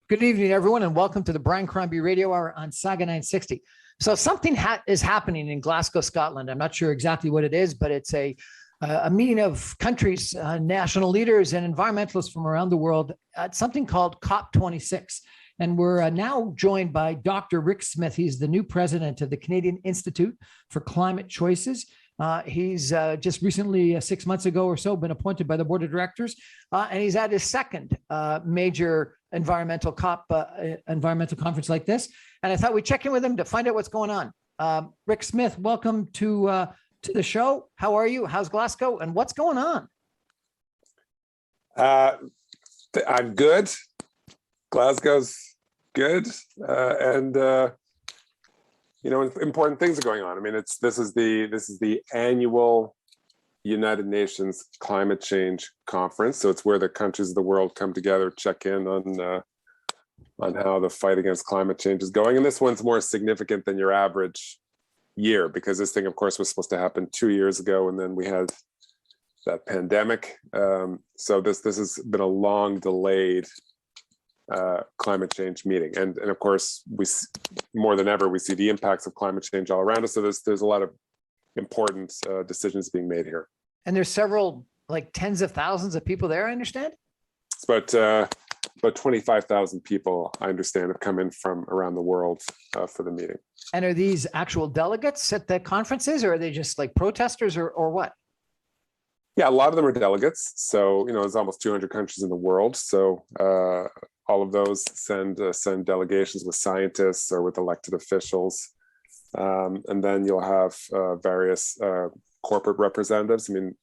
Good evening, everyone, and welcome to the Brian Crombie Radio Hour on Saga 960. So something is happening in Glasgow, Scotland. I'm not sure exactly what it is, but it's a meeting of countries, national leaders, and environmentalists from around the world at something called COP26. And we're now joined by Dr. Rick Smilth. He's the new president of the Canadian Institute for Climate Choices. He's just recently, 6 months ago or so, been appointed by the board of directors, and he's at his second major environmental conference like this. And I thought we'd check in with him to find out what's going on. Rick Smilth, welcome to the show. How are you? How's Glasgow? And what's going on? I'm good. Glasgow's good, and important things are going on. I mean, this is the annual United Nations Climate Change Conference. So it's where the countries of the world come together, check in on how the fight against climate change is going. And this one's more significant than your average year, because this thing, of course, was supposed to happen 2 years ago, and then we had that pandemic. So this has been a long delayed climate change meeting, and of course, we more than ever we see the impacts of climate change all around us. So there's a lot of important decisions being made here. And there's several, like tens of thousands of people there, I understand. It's about 25,000 people, I understand, have come in from around the world for the meeting. And are these actual delegates at the conferences, or are they just like protesters, or what? Yeah, a lot of them are delegates. So, there's almost 200 countries in the world. So all of those send delegations with scientists or with elected officials. And then you'll have various corporate representatives. I mean,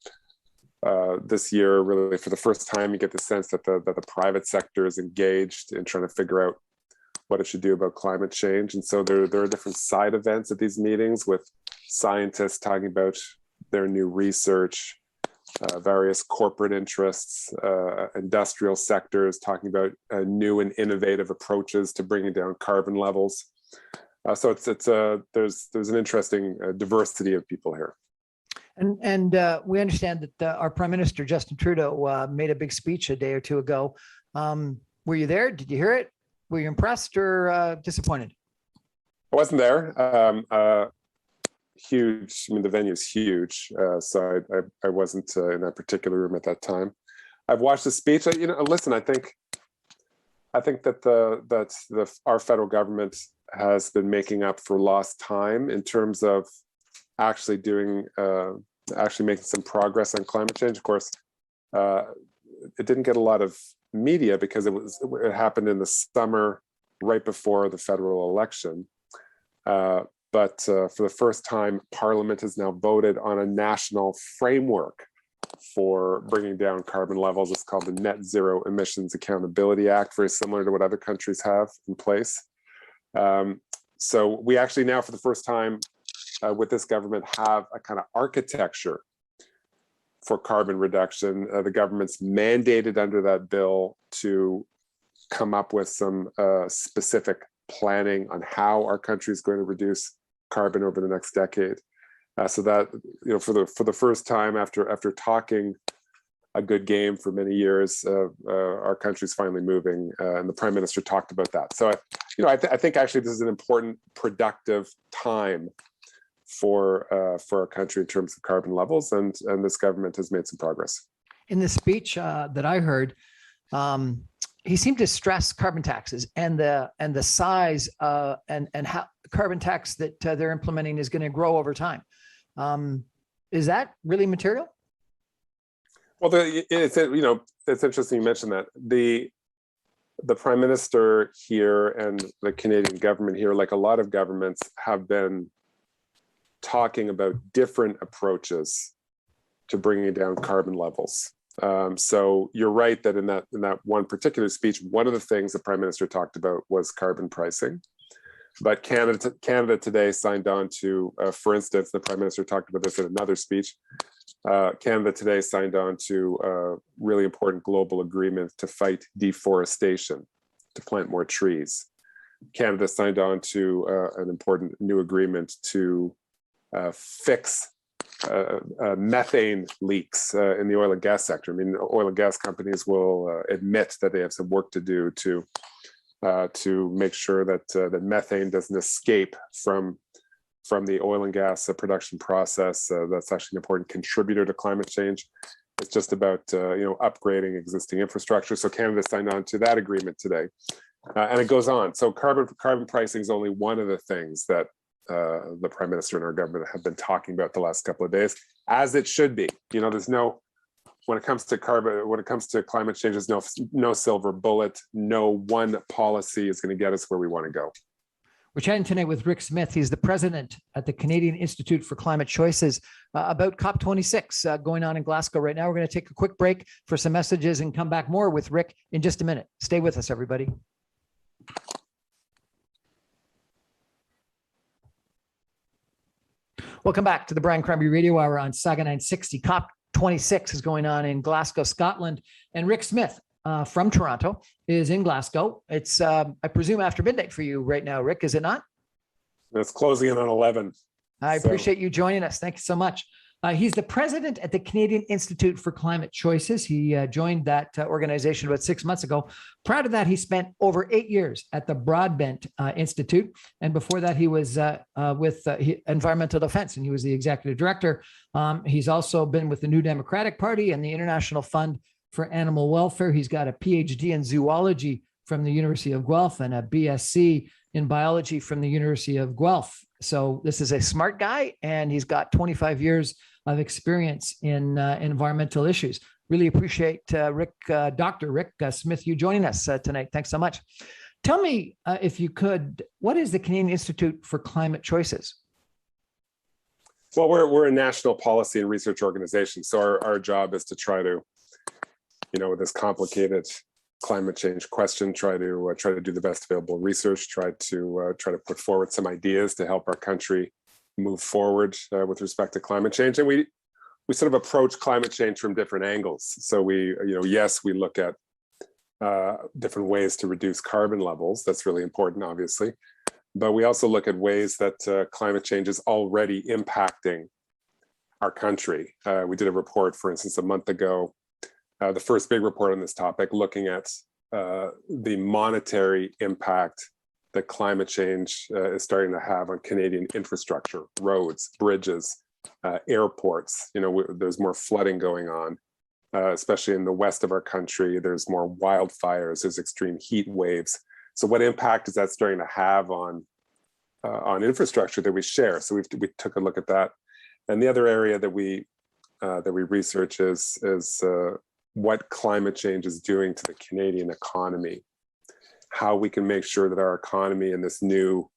this year, really, for the first time, you get the sense that the private sector is engaged in trying to figure out what it should do about climate change. And so there are different side events at these meetings with scientists talking about their new research, various corporate interests, industrial sectors talking about new and innovative approaches to bringing down carbon levels. So there's an interesting diversity of people here. And we understand that our Prime Minister Justin Trudeau made a big speech a day or two ago. Were you there? Did you hear it? Were you impressed or disappointed? I wasn't there. Huge. I mean, the venue is huge, so I wasn't in that particular room at that time. I've watched the speech. Listen. I think that our federal government has been making up for lost time in terms of actually making some progress on climate change. Of course, it didn't get a lot of media because it happened in the summer, right before the federal election. But for the first time, Parliament has now voted on a national framework for bringing down carbon levels. It's called the Net Zero Emissions Accountability Act, very similar to what other countries have in place. So we actually now, for the first time with this government, have a kind of architecture for carbon reduction. The government's mandated under that bill to come up with some specific planning on how our country is going to reduce carbon over the next decade. So that, for the first time after talking a good game for many years, our country's finally moving, and the Prime Minister talked about that. So I think actually this is an important, productive time for our country in terms of carbon levels, and this government has made some progress. In the speech that I heard, he seemed to stress carbon taxes and the size and how carbon tax that they're implementing is going to grow over time. Is that really material? Well, it's interesting you mentioned that. The Prime Minister here and the Canadian government here, like a lot of governments, have been talking about different approaches to bringing down carbon levels. So you're right that in that one particular speech, one of the things the Prime Minister talked about was carbon pricing. But Canada today signed on to, for instance, the Prime Minister talked about this in another speech. Canada today signed on to a really important global agreement to fight deforestation, to plant more trees. Canada signed on to an important new agreement to fix methane leaks in the oil and gas sector. I mean, oil and gas companies will admit that they have some work to do to to make sure that that methane doesn't escape from the oil and gas production process. That's actually an important contributor to climate change. It's just about upgrading existing infrastructure. So Canada signed on to that agreement today, and it goes on. So carbon pricing is only one of the things that the Prime Minister and our government have been talking about the last couple of days, as it should be. There's no, when it comes to climate change, there's no silver bullet. No one policy is going to get us where we want to go. We're chatting tonight with Rick Smilth. He's the president at the Canadian Institute for Climate Choices about COP26 going on in Glasgow right now. We're going to take a quick break for some messages and come back more with Rick in just a minute. Stay with us, everybody. Welcome back to the Brian Crombie Radio Hour on Saga 960. COP26 is going on in Glasgow, Scotland, and Rick Smilth from Toronto is in Glasgow. It's, I presume, after midnight for you right now, Rick, is it not? It's closing in on 11. I appreciate you joining us. Thank you so much. He's the president at the Canadian Institute for Climate Choices. He joined that organization about 6 months ago. Prior to that, he spent over 8 years at the Broadbent Institute. And before that, he was with Environmental Defense, and he was the executive director. He's also been with the New Democratic Party and the International Fund for Animal Welfare. He's got a PhD in zoology from the University of Guelph and a BSc in biology from the University of Guelph. So this is a smart guy, and he's got 25 years of experience in environmental issues. Really appreciate Dr. Rick Smilth, you joining us tonight. Thanks so much. Tell me, if you could, what is the Canadian Institute for Climate Choices? Well, we're a national policy and research organization. So our job is to try to, with this complicated climate change question, try to do the best available research, try to put forward some ideas to help our country move forward with respect to climate change. And we sort of approach climate change from different angles. So we look at different ways to reduce carbon levels. That's really important, obviously. But we also look at ways that climate change is already impacting our country. We did a report, for instance, a month ago, the first big report on this topic, looking at the monetary impact that climate change is starting to have on Canadian infrastructure, roads, bridges, airports. There's more flooding going on, especially in the west of our country. There's more wildfires, there's extreme heat waves. So what impact is that starting to have on infrastructure that we share? So we took a look at that. And the other area that we research is what climate change is doing to the Canadian economy, how we can make sure that our economy in this new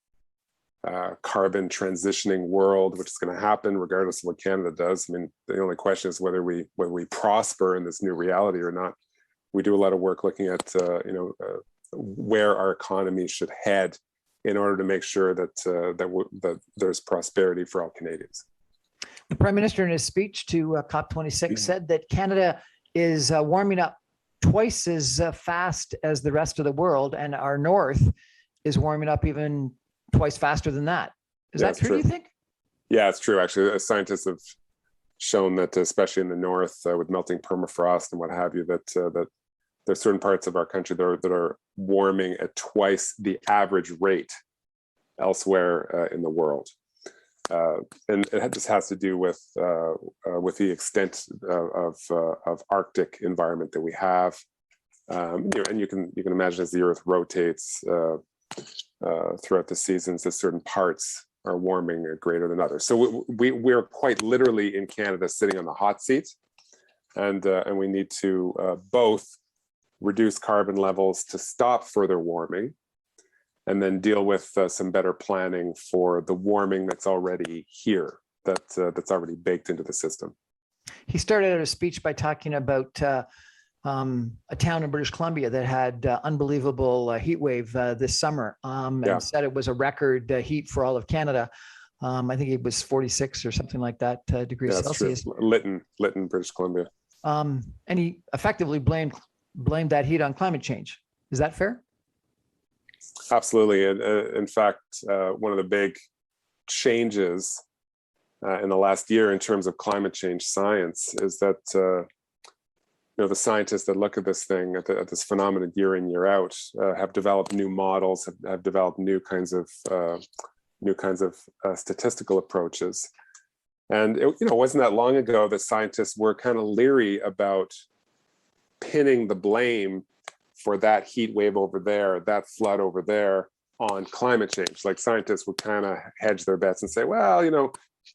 carbon transitioning world, which is going to happen regardless of what Canada does. I mean, the only question is whether we prosper in this new reality or not. We do a lot of work looking at where our economy should head in order to make sure that there's prosperity for all Canadians. The Prime Minister, in his speech to COP26, said that Canada is warming up twice as fast as the rest of the world, and our north is warming up even twice faster than that. Is that true, do you think? Yeah, it's true. Actually, scientists have shown that, especially in the north, with melting permafrost and what have you, that there's certain parts of our country that are warming at twice the average rate elsewhere in the world. And this has to do with the extent of Arctic environment that we have, and you can imagine as the Earth rotates throughout the seasons, that certain parts are warming greater than others. So we're quite literally in Canada sitting on the hot seat, and we need to both reduce carbon levels to stop further warming, and then deal with some better planning for the warming that's already here, that's already baked into the system. He started out his speech by talking about a town in British Columbia that had unbelievable heat wave this summer, and said it was a record heat for all of Canada. I think it was 46 or something like that degrees Celsius. True. Lytton, British Columbia. And he effectively blamed that heat on climate change. Is that fair? Absolutely. In fact, one of the big changes in the last year in terms of climate change science is that the scientists that look at this thing, at this phenomenon year in, year out, have developed new models, have developed new kinds of statistical approaches. And it wasn't that long ago that scientists were kind of leery about pinning the blame for that heat wave over there, that flood over there, on climate change. Like, scientists would kind of hedge their bets and say, well,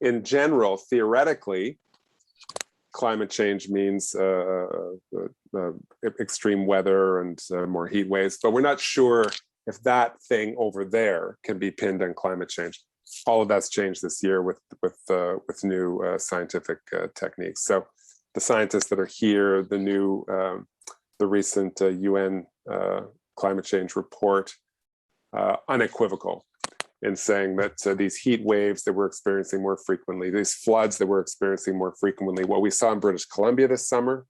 in general, theoretically, climate change means extreme weather and more heat waves, but we're not sure if that thing over there can be pinned on climate change. All of that's changed this year with new scientific techniques. So the scientists that are here, the recent UN climate change report, unequivocal in saying that these heat waves that we're experiencing more frequently, these floods that we're experiencing more frequently, what we saw in British Columbia this summer,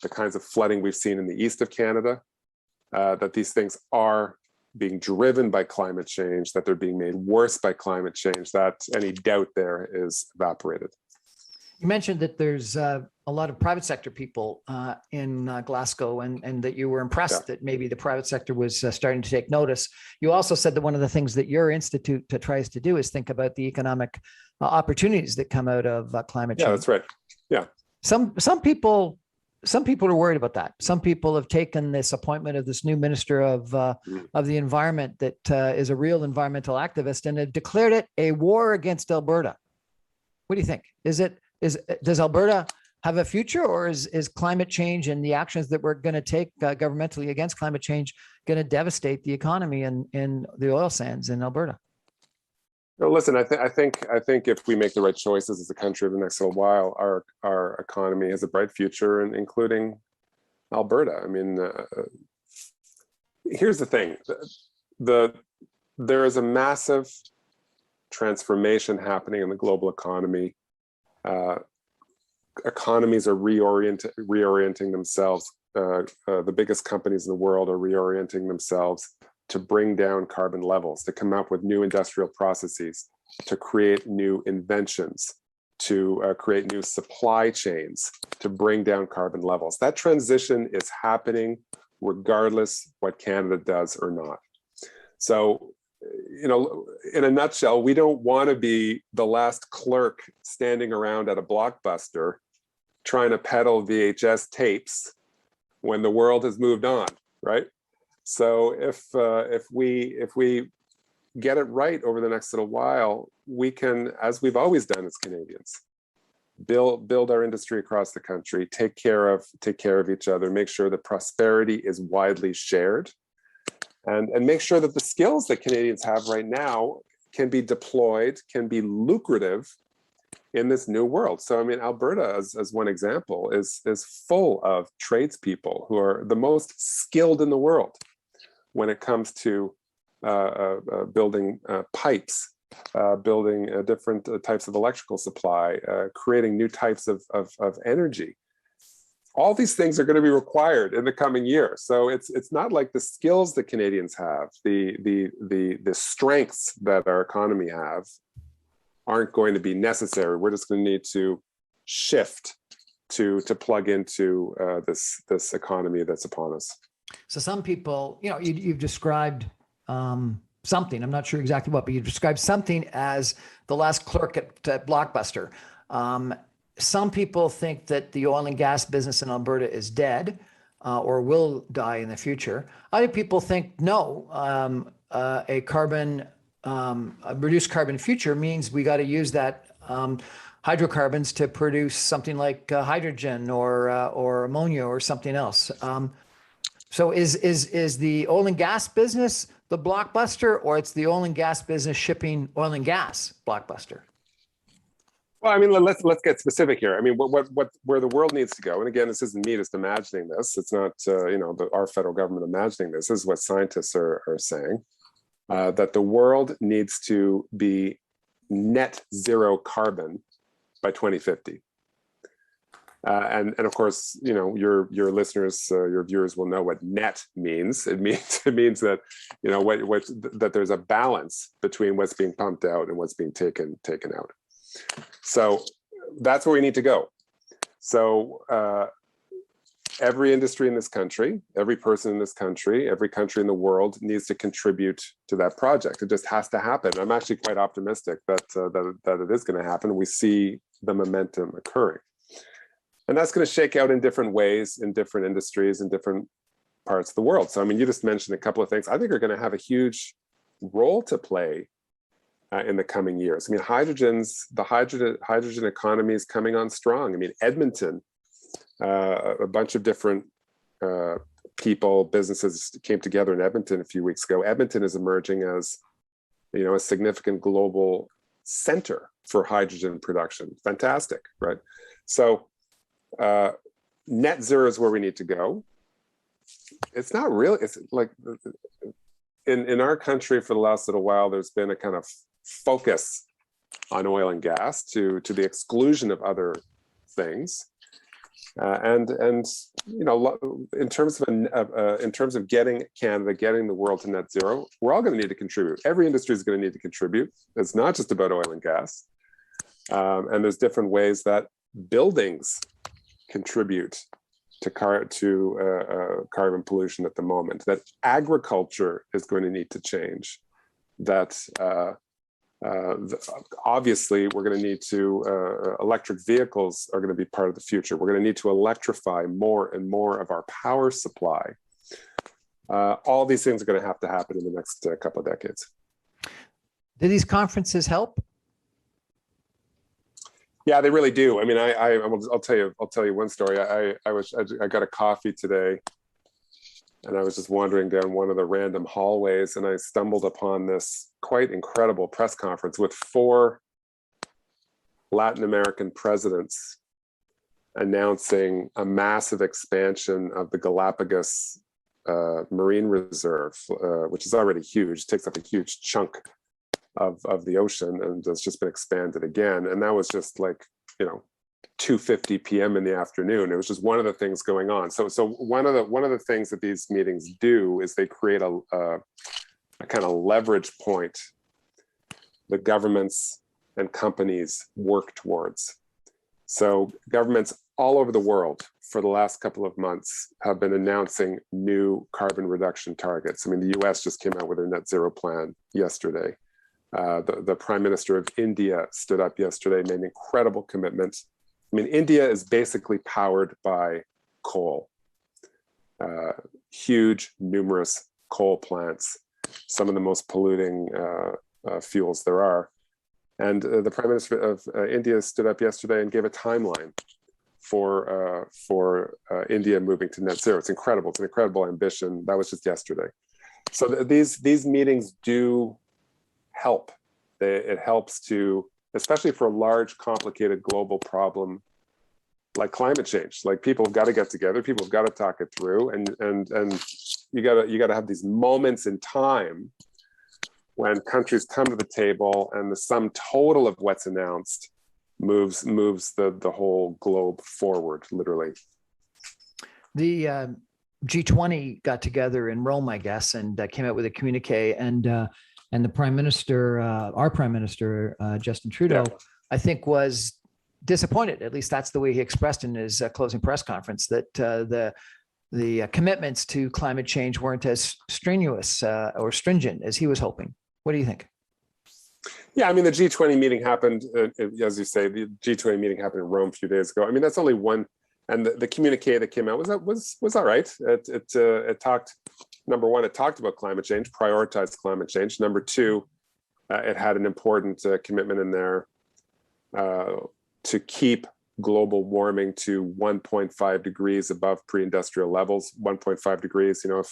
the kinds of flooding we've seen in the east of Canada, that these things are being driven by climate change, that they're being made worse by climate change, that any doubt there is evaporated. You mentioned that there's a lot of private sector people in Glasgow, and that you were impressed that maybe the private sector was starting to take notice. You also said that one of the things that your institute tries to do is think about the economic opportunities that come out of climate change. Yeah, that's right. Yeah. Some people are worried about that. Some people have taken this appointment of this new minister of the environment that is a real environmental activist, and have declared it a war against Alberta. What do you think? Does Alberta have a future, or is climate change and the actions that we're going to take governmentally against climate change going to devastate the economy in the oil sands in Alberta? No, listen, I think if we make the right choices as a country over the next little while, our economy has a bright future, and including Alberta. I mean, here's the thing: there is a massive transformation happening in the global economy. Economies are reorienting themselves. The biggest companies in the world are reorienting themselves to bring down carbon levels, to come up with new industrial processes, to create new inventions, to create new supply chains, to bring down carbon levels. That transition is happening regardless what Canada does or not. So, in a nutshell, we don't want to be the last clerk standing around at a Blockbuster trying to peddle VHS tapes when the world has moved on, right? So if we get it right over the next little while, we can, as we've always done as Canadians, build our industry across the country, take care of each other, make sure that prosperity is widely shared, and make sure that the skills that Canadians have right now can be deployed, can be lucrative in this new world. So, I mean, Alberta, as one example, is full of tradespeople who are the most skilled in the world when it comes to building pipes, building different types of electrical supply, creating new types of energy. All these things are going to be required in the coming year. So it's not like the skills that Canadians have, the strengths that our economy have, aren't going to be necessary. We're just going to need to shift to plug into this economy that's upon us. So some people, you've described something. I'm not sure exactly what, but you described something as the last clerk at Blockbuster. Some people think that the oil and gas business in Alberta is dead or will die in the future. Other people think no, a reduced carbon future means we got to use that hydrocarbons to produce something like hydrogen or ammonia or something else. So is the oil and gas business the Blockbuster, or it's the oil and gas business shipping oil and gas Blockbuster? Well, I mean, let's get specific here. I mean, where the world needs to go, and again, this isn't me just imagining this. It's not our federal government imagining this. This is what scientists are saying, that the world needs to be net zero carbon by 2050. And of course, your listeners, your viewers will know what net means. It means that that there's a balance between what's being pumped out and what's being taken out. So that's where we need to go. So every industry in this country, every person in this country, every country in the world needs to contribute to that project. It just has to happen. I'm actually quite optimistic that it is going to happen. We see the momentum occurring. And that's going to shake out in different ways in different industries in different parts of the world. So, I mean, you just mentioned a couple of things I think are going to have a huge role to play in the coming years. I mean, the hydrogen economy is coming on strong. I mean, Edmonton, a bunch of different people, businesses came together in Edmonton a few weeks ago. Edmonton is emerging as, a significant global center for hydrogen production. Fantastic, right? So net zero is where we need to go. It's not really, it's like in our country for the last little while, there's been a kind of focus on oil and gas to the exclusion of other things. And in terms of getting Canada, getting the world to net zero, we're all going to need to contribute. Every industry is going to need to contribute. It's not just about oil and gas. And there's different ways that buildings contribute to carbon pollution at the moment. That agriculture is going to need to change. That obviously we're going to need to electric vehicles are going to be part of the future. We're going to need to electrify more and more of our power supply. All these things are going to happen in the next couple of decades. Do these conferences help? Yeah, they really do. I mean, I'll tell you one story. I got a coffee today, and I was just wandering down one of the random hallways, and I stumbled upon this quite incredible press conference with 4 Latin American presidents announcing a massive expansion of the Galapagos Marine Reserve, which is already huge. It takes up a huge chunk of the ocean, and has just been expanded again. And that was just like 2:50 p.m. in the afternoon. It was just one of the things going on. So one of the things that these meetings do is they create a kind of leverage point that governments and companies work towards. So governments all over the world for the last couple of months have been announcing new carbon reduction targets. I mean, the US just came out with their net zero plan yesterday. The Prime Minister of India stood up yesterday, made an incredible commitment. I mean, India is basically powered by coal. Huge, numerous coal plants, some of the most polluting fuels there are. And the Prime Minister of India stood up yesterday and gave a timeline for India moving to net zero. It's incredible. It's an incredible ambition. That was just yesterday. So these meetings do help. It helps to, especially for a large, complicated global problem like climate change. Like, people have got to get together, people have got to talk it through, and you got to have these moments in time when countries come to the table and the sum total of what's announced moves the whole globe forward, literally. The G20 got together in Rome, I guess, and came out with a communique, and the Prime Minister, our Prime Minister, Justin Trudeau, yeah, I think was disappointed. At least that's the way he expressed in his closing press conference, that the commitments to climate change weren't as strenuous or stringent as he was hoping. What do you think? Yeah, I mean, the G20 meeting happened, as you say, the G20 meeting happened in Rome a few days ago. I mean, that's only one, and the communique that came out was all right. It talked, number one, it talked about climate change, prioritized climate change. Number two, it had an important commitment in there to keep global warming to 1.5 degrees above pre-industrial levels. 1.5 degrees, you know,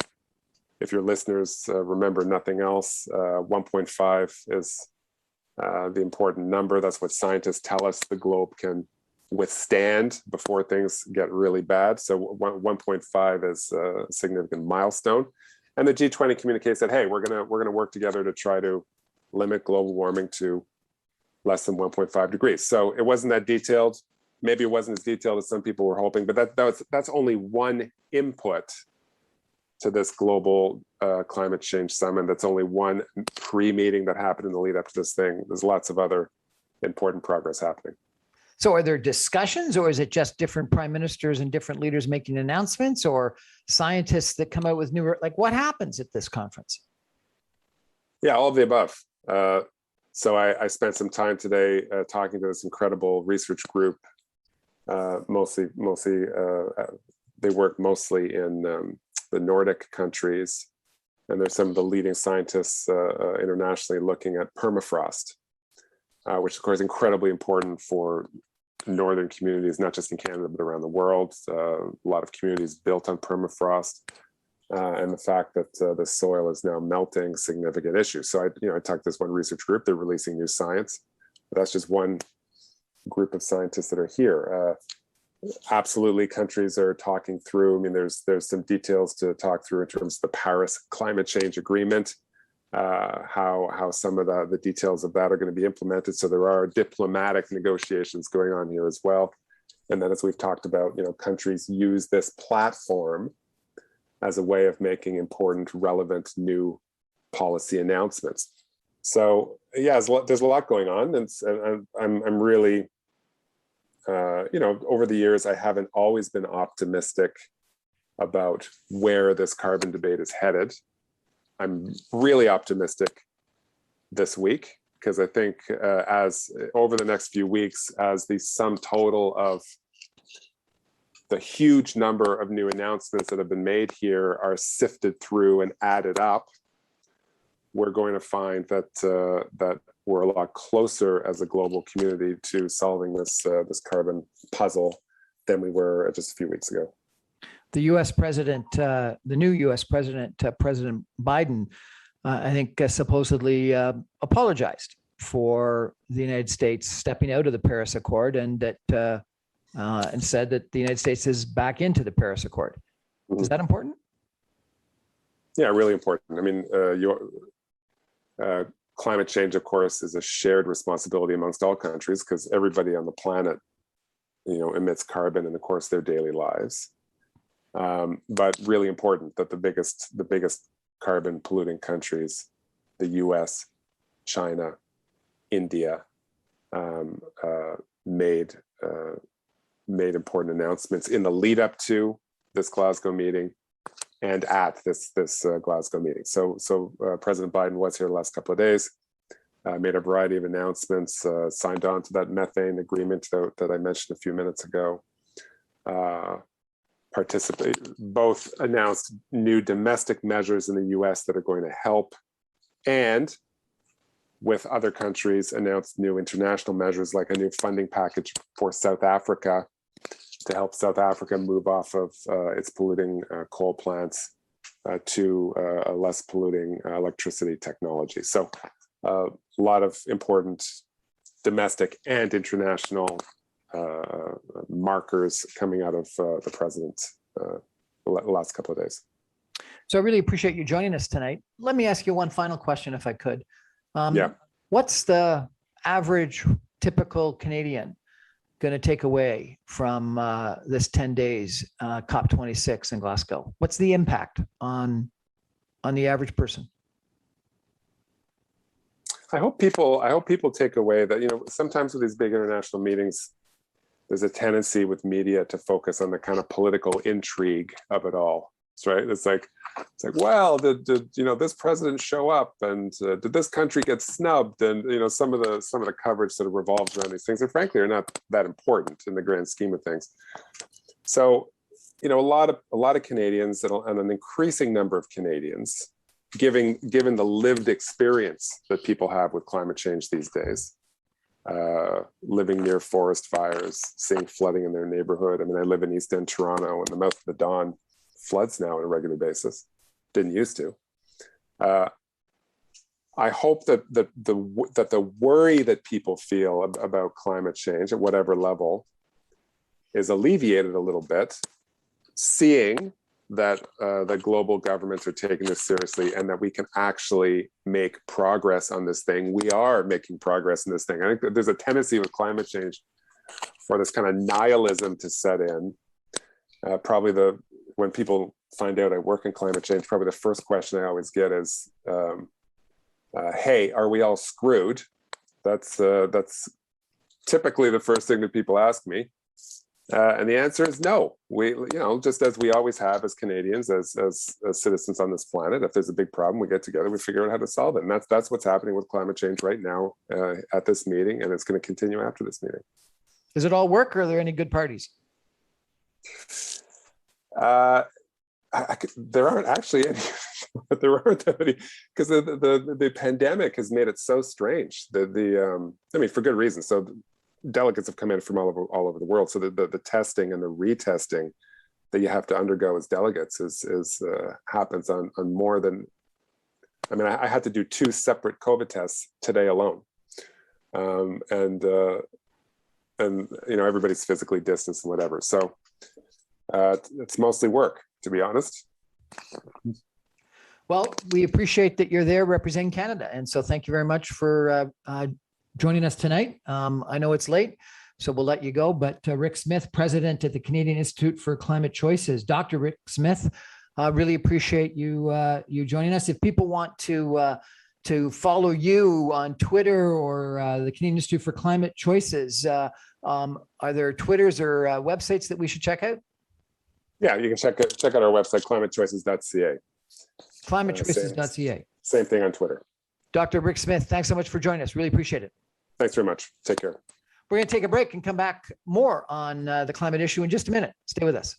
if your listeners remember nothing else, 1.5 is the important number. That's what scientists tell us the globe can withstand before things get really bad. So 1.5 is a significant milestone. And the G20 communique said, hey, we're gonna work together to try to limit global warming to less than 1.5 degrees. So it wasn't that detailed. Maybe it wasn't as detailed as some people were hoping, but that's only one input to this global climate change summit. That's only one pre-meeting that happened in the lead up to this thing. There's lots of other important progress happening. So are there discussions, or is it just different prime ministers and different leaders making announcements, or scientists that come out with new, like what happens at this conference? Yeah, all of the above. So I spent some time today talking to this incredible research group. Mostly, they work mostly in the Nordic countries, and they're some of the leading scientists internationally looking at permafrost, which of course is incredibly important for northern communities, not just in Canada but around the world. A lot of communities built on permafrost, and the fact that the soil is now melting, significant issue. So I talked to this one research group. They're releasing new science. But that's just one group of scientists that are here. Absolutely, countries are talking through. I mean, there's some details to talk through in terms of the Paris Climate Change Agreement, how some of the details of that are going to be implemented. So there are diplomatic negotiations going on here as well. And then, as we've talked about, countries use this platform as a way of making important, relevant new policy announcements. So yeah, there's a lot going on, and I'm really, over the years, I haven't always been optimistic about where this carbon debate is headed. I'm really optimistic this week, because I think as over the next few weeks, as the sum total of the huge number of new announcements that have been made here are sifted through and added up, we're going to find that that we're a lot closer as a global community to solving this carbon puzzle than we were just a few weeks ago. The U.S. president, the new U.S. president, President Biden, I think supposedly apologized for the United States stepping out of the Paris Accord, and that and said that the United States is back into the Paris Accord. Is that important? Yeah, really important. I mean, climate change, of course, is a shared responsibility amongst all countries, because everybody on the planet, emits carbon in the course of their daily lives. But really important that the biggest carbon polluting countries, the U.S., China, India, made important announcements in the lead up to this Glasgow meeting and at this Glasgow meeting. So President Biden was here the last couple of days, made a variety of announcements, signed on to that methane agreement that I mentioned a few minutes ago. Both announced new domestic measures in the U.S. that are going to help, and with other countries announced new international measures, like a new funding package for South Africa to help South Africa move off of its polluting coal plants to a less polluting electricity technology. So a lot of important domestic and international markers coming out of the president the last couple of days. So I really appreciate you joining us tonight. Let me ask you one final question, if I could. Yeah. What's the average typical Canadian going to take away from this 10 days COP26 in Glasgow? What's the impact on the average person? I hope people take away that, sometimes with these big international meetings, there's a tendency with media to focus on the kind of political intrigue of it all. Right? It's like, well, did this president show up, and did this country get snubbed? And some of the coverage sort of revolves around these things, and frankly, are not that important in the grand scheme of things. So, a lot of Canadians and an increasing number of Canadians, given the lived experience that people have with climate change these days, living near forest fires, seeing flooding in their neighborhood. I mean, I live in East End, Toronto, and the mouth of the Don floods now on a regular basis. Didn't used to. I hope that the worry that people feel about climate change at whatever level is alleviated a little bit, seeing that the global governments are taking this seriously, and that we can actually make progress on this thing. We are making progress in this thing. I think that there's a tendency with climate change for this kind of nihilism to set in. When people find out I work in climate change, probably the first question I always get is, hey, are we all screwed? That's typically the first thing that people ask me. And the answer is no. We, just as we always have as Canadians, as citizens on this planet, if there's a big problem, we get together, we figure out how to solve it. And that's what's happening with climate change right now at this meeting, and it's going to continue after this meeting. Does it all work, or are there any good parties? There aren't actually any. There aren't that many, because the pandemic has made it so strange. I mean, for good reason. So delegates have come in from all over the world. So the testing and the retesting that you have to undergo as delegates happens on more than. I mean, I had to do 2 separate COVID tests today alone, and everybody's physically distanced and whatever. So it's mostly work, to be honest. Well, we appreciate that you're there representing Canada. And so thank you very much for joining us tonight. I know it's late, so we'll let you go. But Rick Smith, president at the Canadian Institute for Climate Choices, Dr. Rick Smith, really appreciate you joining us. If people want to follow you on Twitter or the Canadian Institute for Climate Choices, are there Twitters or websites that we should check out? Yeah, you can check out our website, climatechoices.ca. climatechoices.ca. Same thing on Twitter. Dr. Rick Smith, thanks so much for joining us. Really appreciate it. Thanks very much. Take care. We're going to take a break and come back more on the climate issue in just a minute. Stay with us.